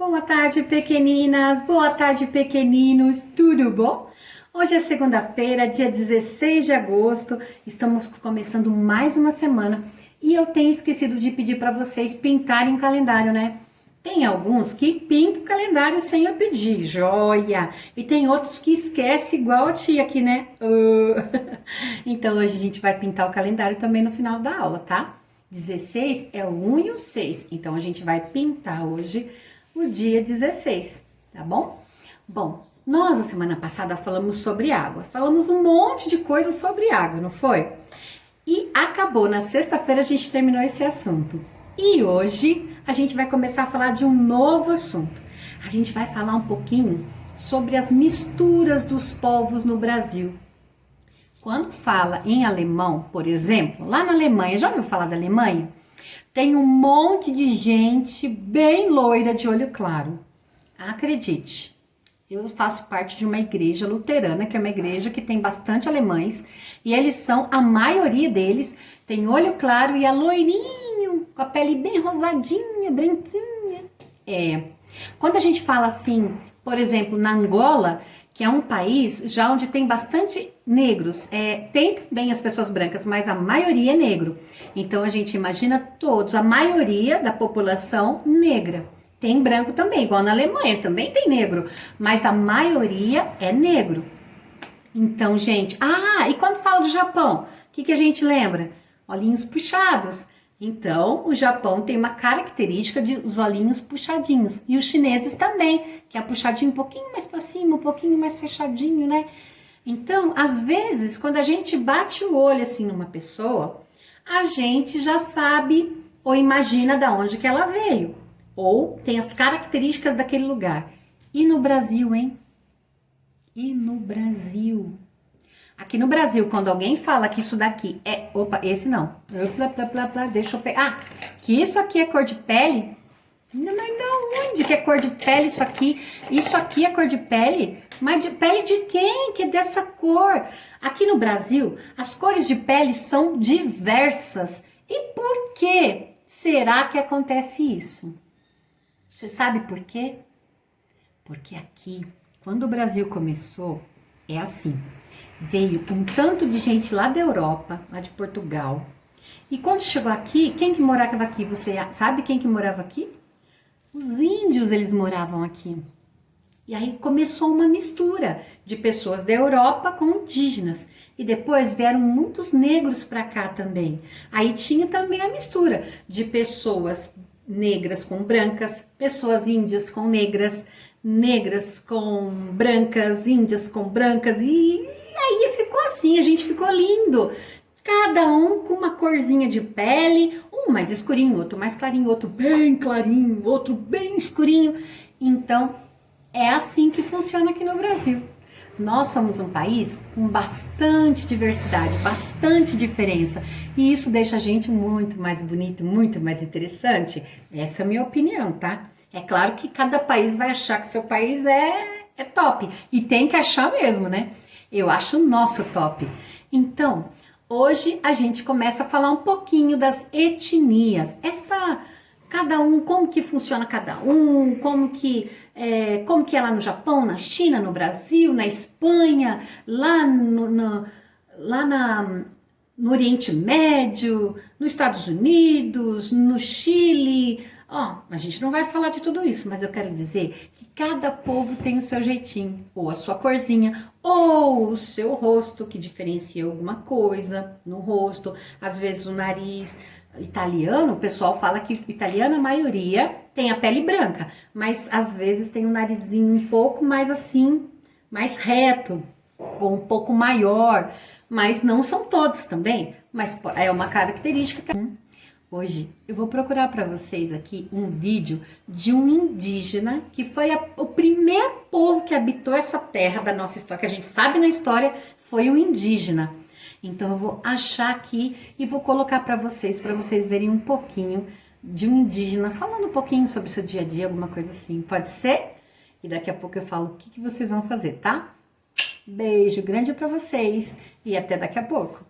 Boa tarde, pequeninas! Boa tarde, pequeninos! Tudo bom? Hoje é segunda-feira, dia 16 de agosto. Estamos começando mais uma semana e eu tenho esquecido de pedir para vocês pintarem o calendário, né? Tem alguns que pintam o calendário sem eu pedir, joia! E tem outros que esquecem igual a tia aqui, né? Então hoje a gente vai pintar o calendário também no final da aula, tá? 16 é o 1 e o 6, então a gente vai pintar hoje o dia 16, tá bom? Bom, nós a semana passada falamos sobre água, falamos um monte de coisa sobre água, não foi? E acabou, na sexta-feira a gente terminou esse assunto. E hoje a gente vai começar a falar de um novo assunto. A gente vai falar um pouquinho sobre as misturas dos povos no Brasil. Quando fala em alemão, por exemplo, lá na Alemanha, já ouviu falar da Alemanha? Tem um monte de gente bem loira de olho claro. Acredite, eu faço parte de uma igreja luterana, que é uma igreja que tem bastante alemães, e eles são, a maioria deles, tem olho claro e é loirinho, com a pele bem rosadinha, branquinha. Quando a gente fala assim, por exemplo, na Angola, que é um país já onde tem bastante negros, tem também as pessoas brancas, mas a maioria é negro. Então a gente imagina todos, a maioria da população negra. Tem branco também, igual na Alemanha, também tem negro, mas a maioria é negro. Então, gente, e quando fala do Japão, o que a gente lembra? Olhinhos puxados. Então, o Japão tem uma característica de os olhinhos puxadinhos. E os chineses também, que é puxadinho um pouquinho mais para cima, um pouquinho mais fechadinho, né? Então, às vezes, quando a gente bate o olho assim numa pessoa, a gente já sabe ou imagina de onde que ela veio. Ou tem as características daquele lugar. E no Brasil, hein? E no Brasil? Aqui no Brasil, quando alguém fala que isso daqui é... Opa, esse não. Deixa eu pegar. Que isso aqui é cor de pele? Não, onde que é cor de pele isso aqui? Isso aqui é cor de pele? Mas de pele de quem? Que é dessa cor? Aqui no Brasil, as cores de pele são diversas. E por que será que acontece isso? Você sabe por quê? Porque aqui, quando o Brasil começou, é assim. Veio um tanto de gente lá da Europa, lá de Portugal. E quando chegou aqui, quem que morava aqui? Você sabe quem que morava aqui? Os índios, eles moravam aqui. E aí começou uma mistura de pessoas da Europa com indígenas. E depois vieram muitos negros para cá também. Aí tinha também a mistura de pessoas negras com brancas, pessoas índias com negras, negras com brancas, índias com brancas, e aí ficou assim, a gente ficou lindo. Cada um com uma corzinha de pele, um mais escurinho, outro mais clarinho, outro bem clarinho, outro bem escurinho. Então, é assim que funciona aqui no Brasil. Nós somos um país com bastante diversidade, bastante diferença. E isso deixa a gente muito mais bonito, muito mais interessante. Essa é a minha opinião, tá? É claro que cada país vai achar que o seu país é top. E tem que achar mesmo, né? Eu acho o nosso top. Então, hoje a gente começa a falar um pouquinho das etnias. Cada um, como que funciona cada um, como que é lá no Japão, na China, no Brasil, na Espanha, lá no Oriente Médio, nos Estados Unidos, no Chile. A gente não vai falar de tudo isso, mas eu quero dizer que cada povo tem o seu jeitinho, ou a sua corzinha, ou o seu rosto, que diferencia alguma coisa no rosto, às vezes o nariz. Italiano, o pessoal fala que italiano, a maioria tem a pele branca, mas às vezes tem o narizinho um pouco mais assim, mais reto, ou um pouco maior, mas não são todos também, mas é uma característica. Hoje eu vou procurar para vocês aqui um vídeo de um indígena que foi o primeiro povo que habitou essa terra da nossa história, que a gente sabe na história, foi um indígena. Então eu vou achar aqui e vou colocar para vocês verem um pouquinho de um indígena, falando um pouquinho sobre o seu dia a dia, alguma coisa assim. Pode ser? E daqui a pouco eu falo o que vocês vão fazer, tá? Beijo grande para vocês e até daqui a pouco.